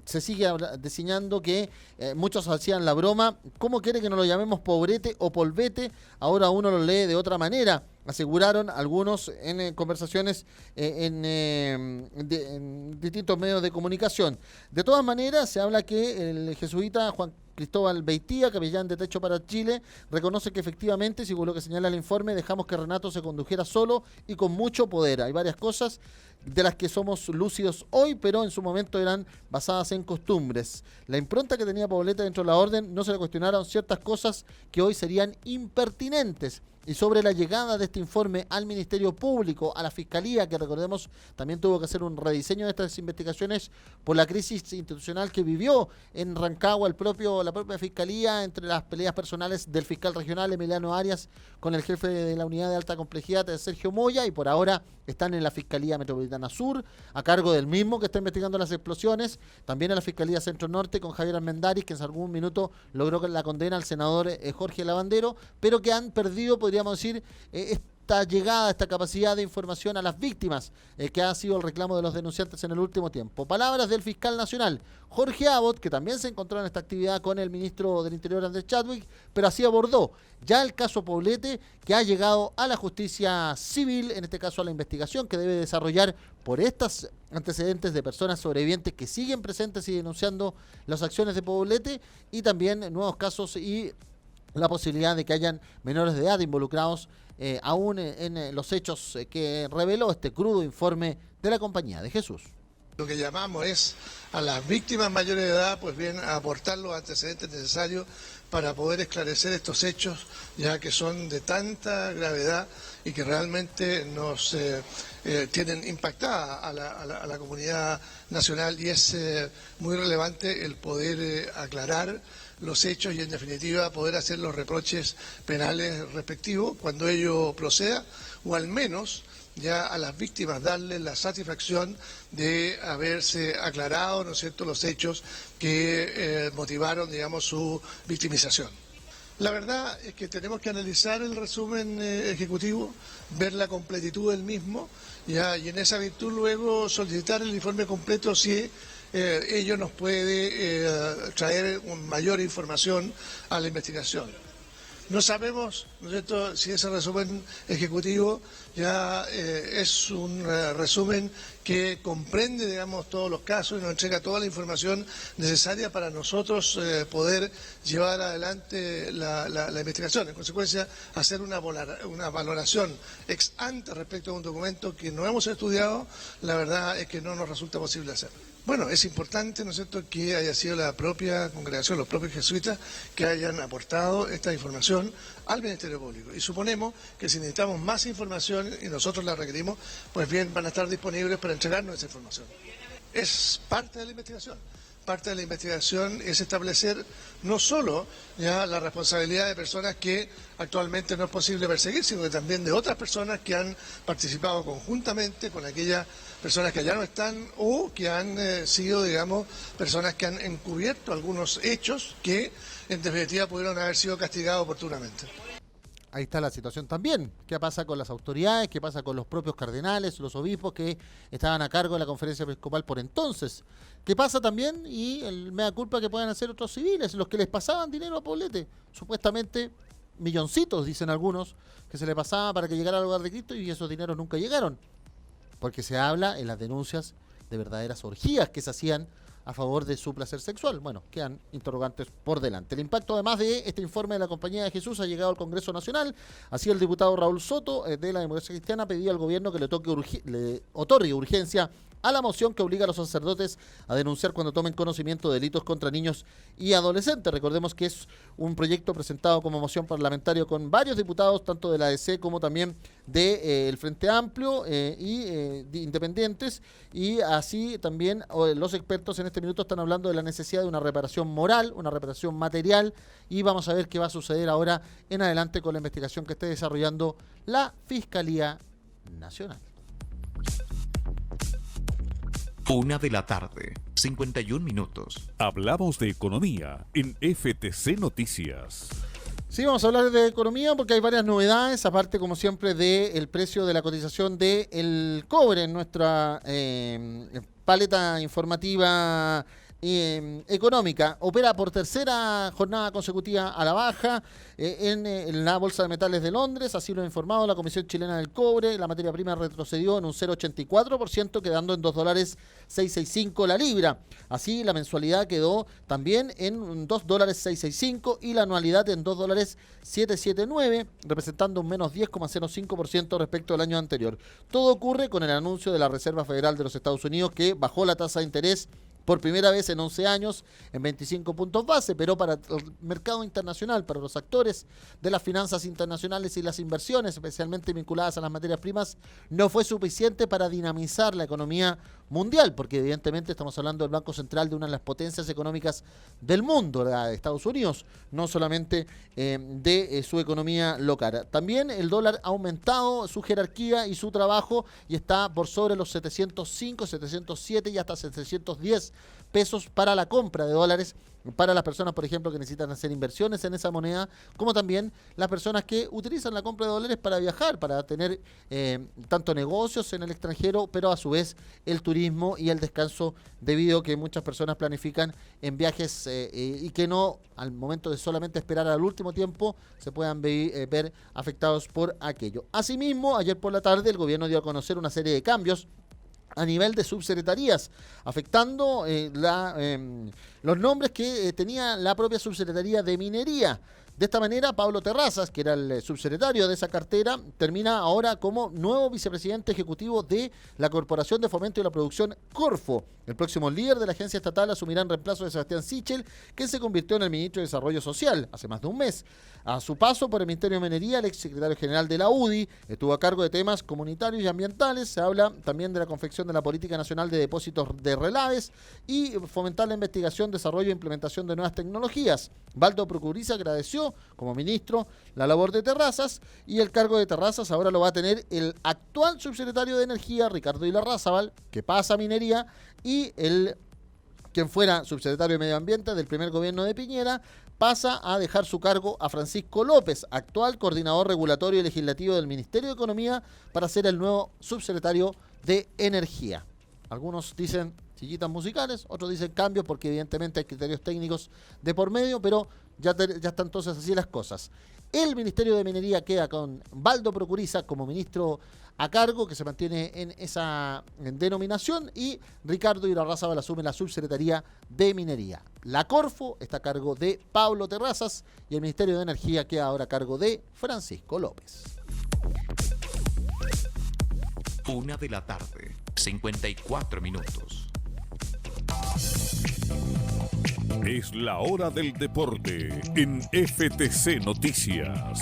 se sigue diseñando que muchos hacían la broma, ¿cómo quiere que no lo llamemos pobrete o polvete? Ahora uno lo lee de otra manera, aseguraron algunos en conversaciones en distintos medios de comunicación. De todas maneras, se habla que el jesuita Juan Cristóbal Beitía, capellán de Techo para Chile, reconoce que efectivamente, según lo que señala el informe, dejamos que Renato se condujera solo y con mucho poder. Hay varias cosas de las que somos lúcidos hoy, pero en su momento eran basadas en costumbres. La impronta que tenía Poblete dentro de la orden, no se le cuestionaron ciertas cosas que hoy serían impertinentes. Y sobre la llegada de este informe al Ministerio Público, a la Fiscalía, que recordemos también tuvo que hacer un rediseño de estas investigaciones por la crisis institucional que vivió en Rancagua la propia Fiscalía, entre las peleas personales del fiscal regional Emiliano Arias con el jefe de la unidad de alta complejidad, Sergio Moya, y por ahora están en la Fiscalía Metropolitana Sur, a cargo del mismo que está investigando las explosiones, también en la Fiscalía Centro Norte con Javier Armendáriz, que en algún minuto logró la condena al senador Jorge Lavandero, pero que han perdido, podríamos decir, esta llegada, esta capacidad de información a las víctimas, que ha sido el reclamo de los denunciantes en el último tiempo. Palabras del fiscal nacional, Jorge Abbott, que también se encontró en esta actividad con el ministro del Interior, Andrés Chadwick, pero así abordó ya el caso Poblete, que ha llegado a la justicia civil, en este caso a la investigación que debe desarrollar por estos antecedentes de personas sobrevivientes que siguen presentes y denunciando las acciones de Poblete, y también nuevos casos y la posibilidad de que hayan menores de edad involucrados aún en los hechos que reveló este crudo informe de la Compañía de Jesús. Lo que llamamos es a las víctimas mayores de edad, pues bien, a aportar los antecedentes necesarios para poder esclarecer estos hechos, ya que son de tanta gravedad y que realmente nos tienen impactada a la comunidad nacional, y es muy relevante el poder aclarar los hechos y en definitiva poder hacer los reproches penales respectivos cuando ello proceda, o al menos ya a las víctimas darles la satisfacción de haberse aclarado, ¿no es cierto?, los hechos que motivaron, digamos, su victimización. La verdad es que tenemos que analizar el resumen ejecutivo, ver la completitud del mismo, ya, y en esa virtud luego solicitar el informe completo si ello nos puede traer mayor información a la investigación. No sabemos, ¿no es cierto?, si ese resumen ejecutivo ya es un resumen que comprende, digamos, todos los casos y nos entrega toda la información necesaria para nosotros poder llevar adelante la investigación. En consecuencia, hacer una valoración ex ante respecto a un documento que no hemos estudiado, la verdad es que no nos resulta posible hacer. Bueno, es importante, ¿no es cierto?, que haya sido la propia congregación, los propios jesuitas, que hayan aportado esta información al Ministerio Público. Y suponemos que si necesitamos más información y nosotros la requerimos, pues bien, van a estar disponibles para entregarnos esa información. Es parte de la investigación. Parte de la investigación es establecer no solo ya la responsabilidad de personas que actualmente no es posible perseguir, sino que también de otras personas que han participado conjuntamente con aquellas personas que ya no están o que han sido, digamos, personas que han encubierto algunos hechos que en definitiva pudieron haber sido castigados oportunamente. Ahí está la situación también. ¿Qué pasa con las autoridades? ¿Qué pasa con los propios cardenales, los obispos que estaban a cargo de la conferencia episcopal por entonces? ¿Qué pasa también? Y el mea culpa que puedan hacer otros civiles, los que les pasaban dinero a Poblete. Supuestamente milloncitos, dicen algunos, que se le pasaba para que llegara al hogar de Cristo y esos dineros nunca llegaron. Porque se habla en las denuncias de verdaderas orgías que se hacían a favor de su placer sexual. Bueno, quedan interrogantes por delante. El impacto, además de este informe de la Compañía de Jesús, ha llegado al Congreso Nacional. Así, el diputado Raúl Soto, de la Democracia Cristiana, pedía al gobierno que le otorgue urgencia a la moción que obliga a los sacerdotes a denunciar cuando tomen conocimiento de delitos contra niños y adolescentes. Recordemos que es un proyecto presentado como moción parlamentaria con varios diputados, tanto de la ADC como también del Frente Amplio y independientes, y así también los expertos en este minuto están hablando de la necesidad de una reparación moral, una reparación material, y vamos a ver qué va a suceder ahora en adelante con la investigación que esté desarrollando la Fiscalía Nacional. 1 de la tarde, 51 minutos. Hablamos de economía en FTC Noticias. Sí, vamos a hablar de economía porque hay varias novedades, aparte, como siempre, del precio de la cotización del cobre en nuestra paleta informativa económica. Opera por tercera jornada consecutiva a la baja en la Bolsa de Metales de Londres, así lo ha informado la Comisión Chilena del Cobre. La materia prima retrocedió en un 0,84%, quedando en $2.665 la libra. Así, la mensualidad quedó también en $2.665 y la anualidad en $2.779, representando un menos 10,05% respecto al año anterior. Todo ocurre con el anuncio de la Reserva Federal de los Estados Unidos, que bajó la tasa de interés por primera vez en 11 años en 25 puntos base, pero para el mercado internacional, para los actores de las finanzas internacionales y las inversiones, especialmente vinculadas a las materias primas, no fue suficiente para dinamizar la economía mundial, porque evidentemente estamos hablando del Banco Central de una de las potencias económicas del mundo, de Estados Unidos, no solamente de su economía local. También el dólar ha aumentado su jerarquía y su trabajo y está por sobre los 705, 707 y hasta 710 pesos para la compra de dólares para las personas, por ejemplo, que necesitan hacer inversiones en esa moneda, como también las personas que utilizan la compra de dólares para viajar, para tener tanto negocios en el extranjero, pero a su vez el turismo y el descanso, debido a que muchas personas planifican en viajes y que no, al momento de solamente esperar al último tiempo, se puedan ver afectados por aquello. Asimismo, ayer por la tarde el gobierno dio a conocer una serie de cambios a nivel de subsecretarías, afectando los nombres que tenía la propia subsecretaría de Minería. De esta manera, Pablo Terrazas, que era el subsecretario de esa cartera, termina ahora como nuevo vicepresidente ejecutivo de la Corporación de Fomento y la Producción Corfo. El próximo líder de la agencia estatal asumirá en reemplazo de Sebastián Sichel, quien se convirtió en el ministro de Desarrollo Social hace más de un mes. A su paso por el Ministerio de Minería, el exsecretario general de la UDI estuvo a cargo de temas comunitarios y ambientales. Se habla también de la confección de la Política Nacional de Depósitos de Relaves y fomentar la investigación, desarrollo e implementación de nuevas tecnologías. Baldo Procuriza agradeció como ministro la labor de Terrazas, y el cargo de Terrazas ahora lo va a tener el actual subsecretario de Energía, Ricardo Ilarrázaval, que pasa a Minería, y quien fuera subsecretario de Medio Ambiente del primer gobierno de Piñera, pasa a dejar su cargo a Francisco López, actual coordinador regulatorio y legislativo del Ministerio de Economía, para ser el nuevo subsecretario de Energía. Algunos dicen sillitas musicales, otros dicen cambios, porque evidentemente hay criterios técnicos de por medio, pero ya están entonces así las cosas. El Ministerio de Minería queda con Baldo Procuriza como ministro a cargo, que se mantiene en esa denominación, y Ricardo Ilarrázaval asume la subsecretaría de Minería. La Corfo está a cargo de Pablo Terrazas y el Ministerio de Energía queda ahora a cargo de Francisco López. 1:54 p.m. Es la hora del deporte en FTC Noticias.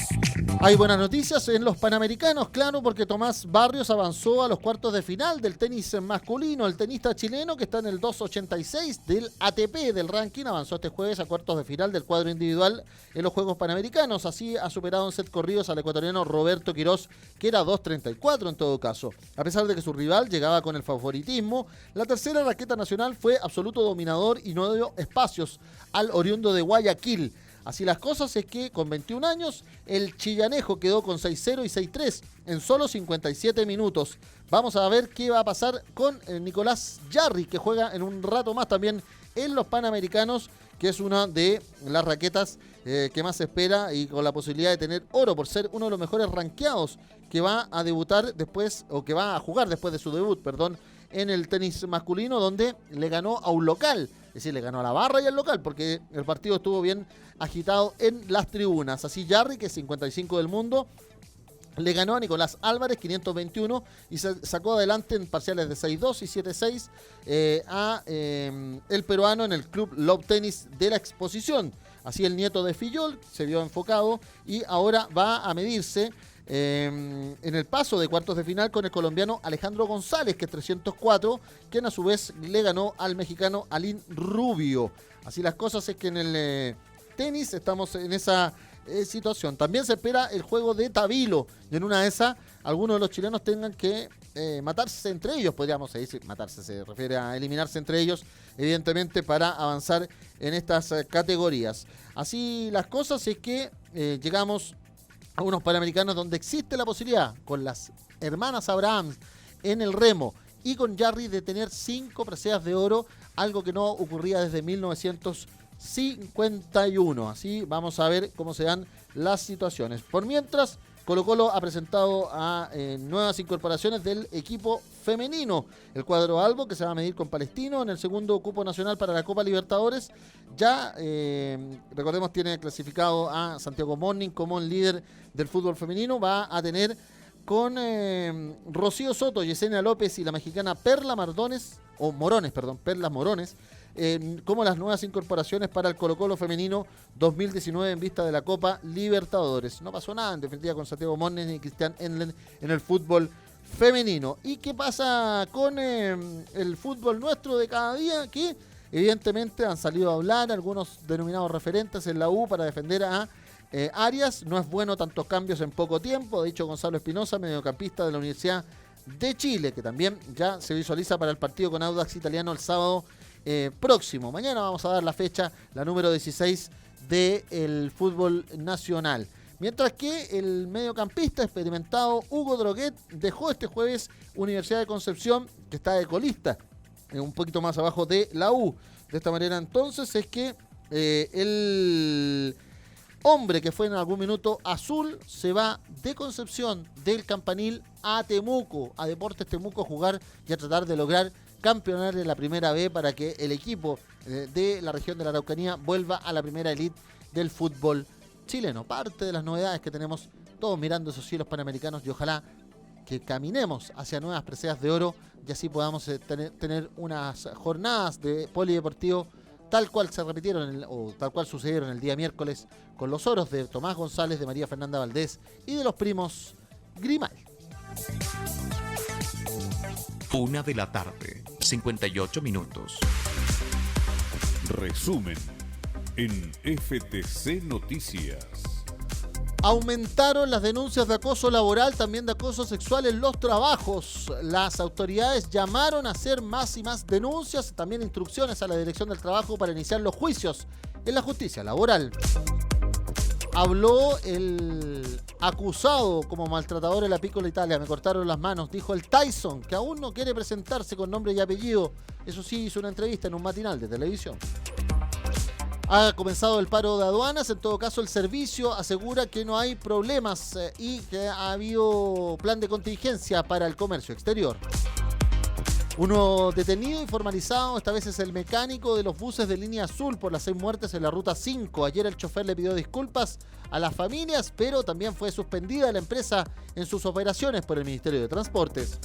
Hay buenas noticias en los Panamericanos, claro, porque Tomás Barrios avanzó a los cuartos de final del tenis masculino. El tenista chileno, que está en el 286 del ATP del ranking, avanzó este jueves a cuartos de final del cuadro individual en los Juegos Panamericanos. Así ha superado en set corridos al ecuatoriano Roberto Quirós, que era 2.34 en todo caso. A pesar de que su rival llegaba con el favoritismo, la tercera raqueta nacional fue absoluto dominador y no dio espacios al oriundo de Guayaquil. Así las cosas es que con 21 años el chillanejo quedó con 6-0 y 6-3 en solo 57 minutos. Vamos a ver qué va a pasar con Nicolás Jarry, que juega en un rato más también en los Panamericanos, que es una de las raquetas que más se espera, y con la posibilidad de tener oro por ser uno de los mejores rankeados, que va a debutar después, o que va a jugar después de su debut, en el tenis masculino, donde le ganó a un local. Es decir, le ganó a la barra y al local, porque el partido estuvo bien agitado en las tribunas. Así Jarry, que es 55 del mundo, le ganó a Nicolás Álvarez, 521, y se sacó adelante en parciales de 6-2 y 7-6 a el peruano en el Club Love Tennis de la Exposición. Así el nieto de Fillol se vio enfocado y ahora va a medirse en el paso de cuartos de final con el colombiano Alejandro González, que es 304, quien a su vez le ganó al mexicano Alín Rubio. Así las cosas es que en el tenis estamos en esa situación. También se espera el juego de Tabilo, y en una de esas algunos de los chilenos tengan que matarse entre ellos, podríamos decir. Matarse se refiere a eliminarse entre ellos, evidentemente, para avanzar en estas categorías. Así las cosas es que llegamos a unos Panamericanos donde existe la posibilidad, con las hermanas Abraham en el remo y con Jarry, de tener 5 preseas de oro, algo que no ocurría desde 1951. Así vamos a ver cómo se dan las situaciones. Por mientras, Colo-Colo ha presentado a nuevas incorporaciones del equipo femenino. El cuadro albo, que se va a medir con Palestino en el segundo cupo nacional para la Copa Libertadores. Ya, recordemos, tiene clasificado a Santiago Morning como el líder del fútbol femenino. Va a tener con Rocío Soto, Yesenia López y la mexicana Perla Morones, como las nuevas incorporaciones para el Colo-Colo femenino 2019 en vista de la Copa Libertadores. No pasó nada, en definitiva, con Santiago Mornes ni Cristian Enlen en el fútbol femenino. ¿Y qué pasa con el fútbol nuestro de cada día? Que evidentemente han salido a hablar algunos denominados referentes en la U para defender a Arias. No es bueno tantos cambios en poco tiempo, ha dicho Gonzalo Espinosa, mediocampista de la Universidad de Chile, que también ya se visualiza para el partido con Audax Italiano el sábado próximo. Mañana vamos a dar la fecha, la número 16 del fútbol nacional. Mientras que el mediocampista experimentado Hugo Droguet dejó este jueves Universidad de Concepción, que está de colista, un poquito más abajo de la U. De esta manera entonces es que el hombre que fue en algún minuto azul se va de Concepción, del Campanil, a Temuco, a Deportes Temuco, a jugar y a tratar de lograr campeonar en la primera B para que el equipo de la región de la Araucanía vuelva a la primera elite del fútbol chileno. Parte de las novedades que tenemos todos mirando esos cielos panamericanos y ojalá que caminemos hacia nuevas preseas de oro y así podamos tener unas jornadas de polideportivo tal cual se repitieron o tal cual sucedieron el día miércoles con los oros de Tomás González, de María Fernanda Valdés y de los primos Grimal. 1 de la tarde, 58 minutos. Resumen en FTC Noticias. Aumentaron las denuncias de acoso laboral, también de acoso sexual en los trabajos. Las autoridades llamaron a hacer más y más denuncias, también instrucciones a la Dirección del Trabajo para iniciar los juicios en la justicia laboral. Habló el acusado como maltratador en la Piccola Italia. Me cortaron las manos, dijo el Tyson, que aún no quiere presentarse con nombre y apellido. Eso sí, hizo una entrevista en un matinal de televisión. Ha comenzado el paro de aduanas. En todo caso, el servicio asegura que no hay problemas y que ha habido plan de contingencia para el comercio exterior. Uno detenido y formalizado, esta vez es el mecánico de los buses de Línea Azul por las 6 muertes en la Ruta 5. Ayer el chofer le pidió disculpas a las familias, pero también fue suspendida la empresa en sus operaciones por el Ministerio de Transportes.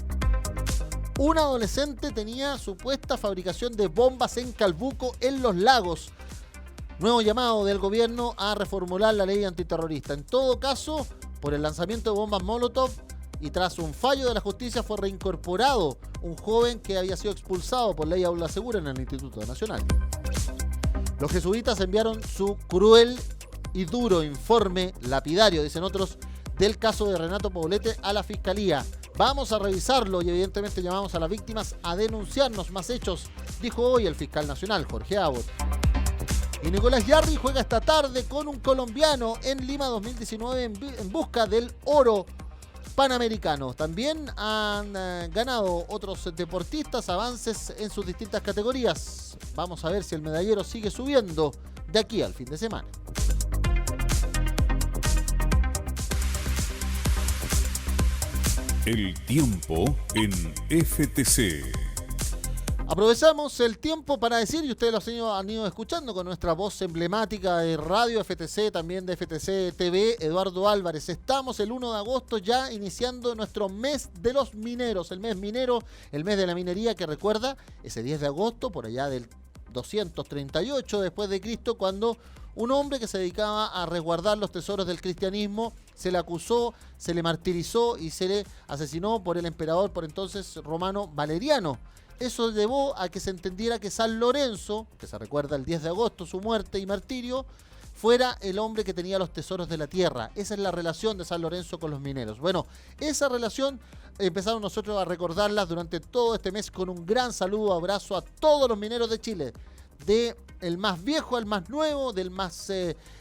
Un adolescente tenía supuesta fabricación de bombas en Calbuco, en Los Lagos. Nuevo llamado del gobierno a reformular la ley antiterrorista. En todo caso, por el lanzamiento de bombas Molotov y tras un fallo de la justicia fue reincorporado un joven que había sido expulsado por ley aula segura en el Instituto Nacional. Los jesuitas enviaron su cruel y duro informe lapidario, dicen otros, del caso de Renato Poblete a la Fiscalía. Vamos a revisarlo y evidentemente llamamos a las víctimas a denunciarnos más hechos, dijo hoy el fiscal nacional, Jorge Abbott. Y Nicolás Yarri juega esta tarde con un colombiano en Lima 2019 en busca del oro panamericano. También han ganado otros deportistas avances en sus distintas categorías. Vamos a ver si el medallero sigue subiendo de aquí al fin de semana. El tiempo en FTC. Aprovechamos el tiempo para decir, y ustedes lo han ido escuchando con nuestra voz emblemática de Radio FTC, también de FTC TV, Eduardo Álvarez. Estamos el 1 de agosto ya iniciando nuestro mes de los mineros, el mes minero, el mes de la minería, que recuerda ese 10 de agosto, por allá del 238 después de Cristo, cuando un hombre que se dedicaba a resguardar los tesoros del cristianismo se le acusó, se le martirizó y se le asesinó por el emperador por entonces romano Valeriano. Eso llevó a que se entendiera que San Lorenzo, que se recuerda el 10 de agosto, su muerte y martirio, fuera el hombre que tenía los tesoros de la tierra. Esa es la relación de San Lorenzo con los mineros. Bueno, esa relación empezamos nosotros a recordarla durante todo este mes con un gran saludo, abrazo a todos los mineros de Chile. De el más viejo al más nuevo, del más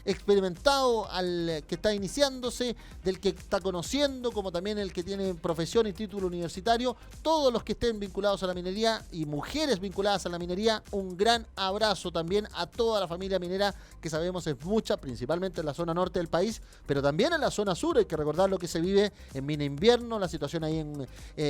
experimentado al que está iniciándose, del que está conociendo, como también el que tiene profesión y título universitario, todos los que estén vinculados a la minería y mujeres vinculadas a la minería, un gran abrazo también a toda la familia minera, que sabemos es mucha, principalmente en la zona norte del país, pero también en la zona sur. Hay que recordar lo que se vive en Mina Invierno, la situación ahí en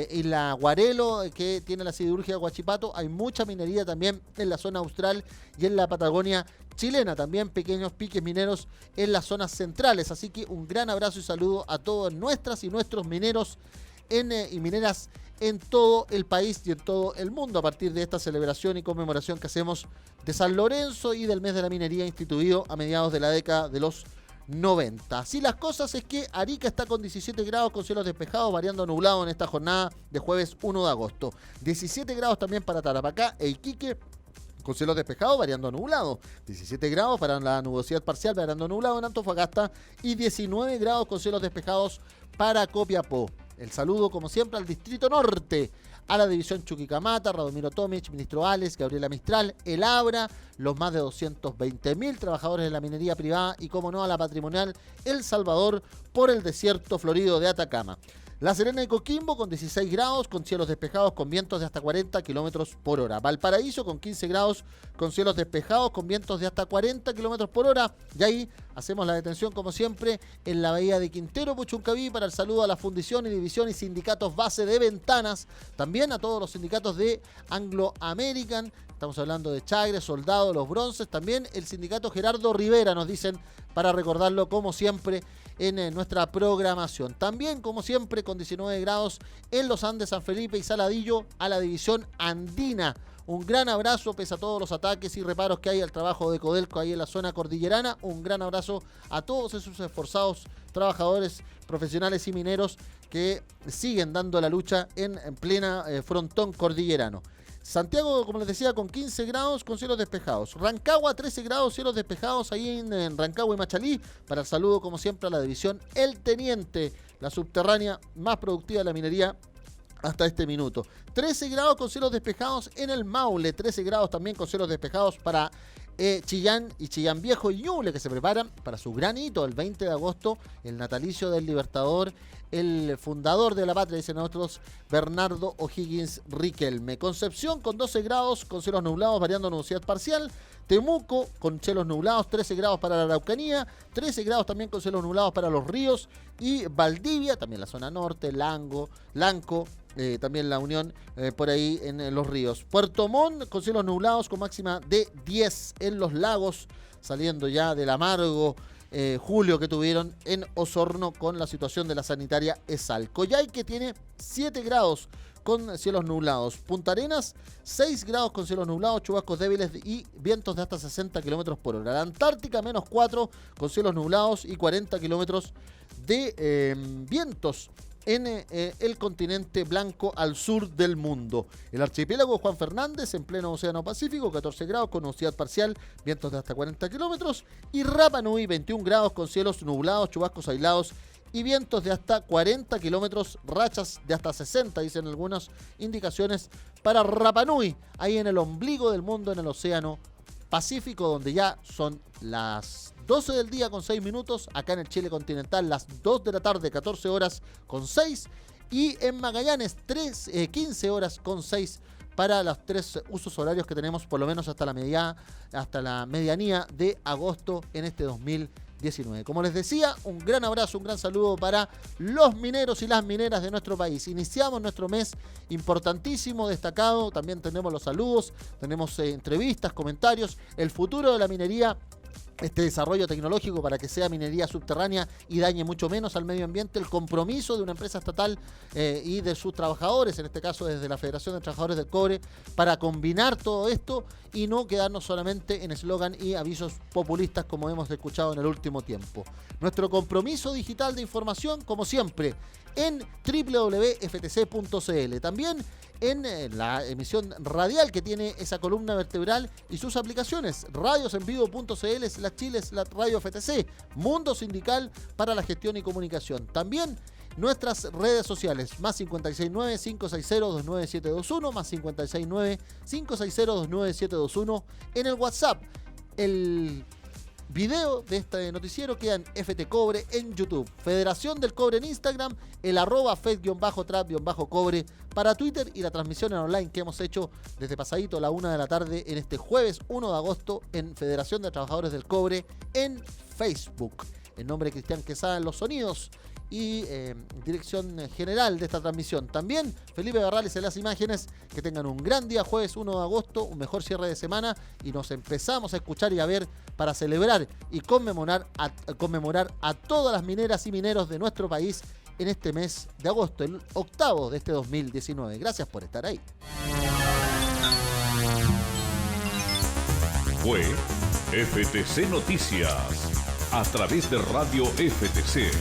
Isla Guarelo, que tiene la siderurgia de Huachipato. Hay mucha minería también en la zona austral y en la Patagonia chilena, también pequeños piques mineros en las zonas centrales. Así que un gran abrazo y saludo a todos nuestras y nuestros mineros y mineras en todo el país y en todo el mundo a partir de esta celebración y conmemoración que hacemos de San Lorenzo y del mes de la minería instituido a mediados de la década de los 90. Así las cosas es que Arica está con 17 grados con cielos despejados, variando a nublado en esta jornada de jueves 1 de agosto. 17 grados también para Tarapacá e Iquique, con cielos despejados, variando a nublado. 17 grados para la nubosidad parcial, variando a nublado en Antofagasta. Y 19 grados con cielos despejados para Copiapó. El saludo, como siempre, al Distrito Norte, a la División Chuquicamata, Radomiro Tomic, Ministro Ales, Gabriela Mistral, el Abra, los más de 220.000 trabajadores de la minería privada y, como no, a la patrimonial El Salvador por el desierto florido de Atacama. La Serena y Coquimbo con 16 grados, con cielos despejados, con vientos de hasta 40 kilómetros por hora. Valparaíso con 15 grados, con cielos despejados, con vientos de hasta 40 kilómetros por hora. Y ahí hacemos la detención, como siempre, en la bahía de Quintero, Puchuncaví, para el saludo a la Fundición y División y Sindicatos Base de Ventanas. También a todos los sindicatos de Anglo American, estamos hablando de Chagres, Soldado, Los Bronces, también el sindicato Gerardo Rivera, nos dicen, para recordarlo como siempre en nuestra programación. También, como siempre, con 19 grados en los Andes, San Felipe y Saladillo, a la división andina. Un gran abrazo, pese a todos los ataques y reparos que hay al trabajo de Codelco ahí en la zona cordillerana. Un gran abrazo a todos esos esforzados trabajadores, profesionales y mineros que siguen dando la lucha en plena frontón cordillerano. Santiago, como les decía, con 15 grados con cielos despejados. Rancagua, 13 grados, cielos despejados ahí en Rancagua y Machalí. Para el saludo, como siempre, a la división El Teniente, la subterránea más productiva de la minería hasta este minuto. 13 grados con cielos despejados en el Maule. 13 grados también con cielos despejados para Chillán y Chillán Viejo y Ñuble, que se preparan para su gran hito el 20 de agosto, el natalicio del Libertador, el fundador de la patria, dicen otros, Bernardo O'Higgins Riquelme. Concepción con 12 grados con cielos nublados variando nubosidad parcial. Temuco con cielos nublados, 13 grados para la Araucanía, 13 grados también con cielos nublados para Los Ríos y Valdivia, también la zona norte, Lanco, también la Unión por ahí en Los Ríos. Puerto Montt con cielos nublados con máxima de 10 en Los Lagos, saliendo ya del amargo julio que tuvieron en Osorno con la situación de la sanitaria ESAL. Coyhaique tiene 7 grados con cielos nublados. Punta Arenas, 6 grados con cielos nublados, chubascos débiles y vientos de hasta 60 kilómetros por hora. La Antártica, menos 4 con cielos nublados y 40 kilómetros de vientos en el continente blanco al sur del mundo. El archipiélago Juan Fernández en pleno Océano Pacífico, 14 grados con nubosidad parcial, vientos de hasta 40 kilómetros. Y Rapa Nui, 21 grados con cielos nublados, chubascos aislados y vientos de hasta 40 kilómetros, rachas de hasta 60, dicen algunas indicaciones para Rapa Nui, ahí en el ombligo del mundo, en el Océano Pacífico, donde ya son las 12 del día con 6 minutos, acá en el Chile continental las 2 de la tarde, 14 horas con 6, y en Magallanes 15 horas con 6 para los 3 usos horarios que tenemos, por lo menos hasta la medianía de agosto en este 2019. Como les decía, un gran abrazo, un gran saludo para los mineros y las mineras de nuestro país. Iniciamos nuestro mes importantísimo, destacado. También tenemos los saludos, tenemos entrevistas, comentarios, el futuro de la minería, este desarrollo tecnológico para que sea minería subterránea y dañe mucho menos al medio ambiente, el compromiso de una empresa estatal y de sus trabajadores, en este caso desde la Federación de Trabajadores del Cobre, para combinar todo esto y no quedarnos solamente en eslogan y avisos populistas como hemos escuchado en el último tiempo. Nuestro compromiso digital de información, como siempre, en www.ftc.cl. También en la emisión radial que tiene esa columna vertebral y sus aplicaciones, radiosenvivo.cl/Chile/Radio FTC, Mundo Sindical para la Gestión y Comunicación. También nuestras redes sociales, más 569-560-29721, más 569-560-29721 en el WhatsApp. El video de este noticiero queda en FT Cobre en YouTube, Federación del Cobre en Instagram, el @fed_trap_cobre para Twitter y la transmisión en online que hemos hecho desde pasadito la 1 de la tarde en este jueves 1 de agosto en Federación de Trabajadores del Cobre en Facebook. En nombre de Cristian Quesada en los sonidos y dirección general de esta transmisión. También Felipe Barrales en las imágenes. Que tengan un gran día jueves 1 de agosto, un mejor cierre de semana y nos empezamos a escuchar y a ver para celebrar y conmemorar a todas las mineras y mineros de nuestro país en este mes de agosto, el octavo de este 2019. Gracias por estar ahí. Fue FTC Noticias a través de Radio FTC.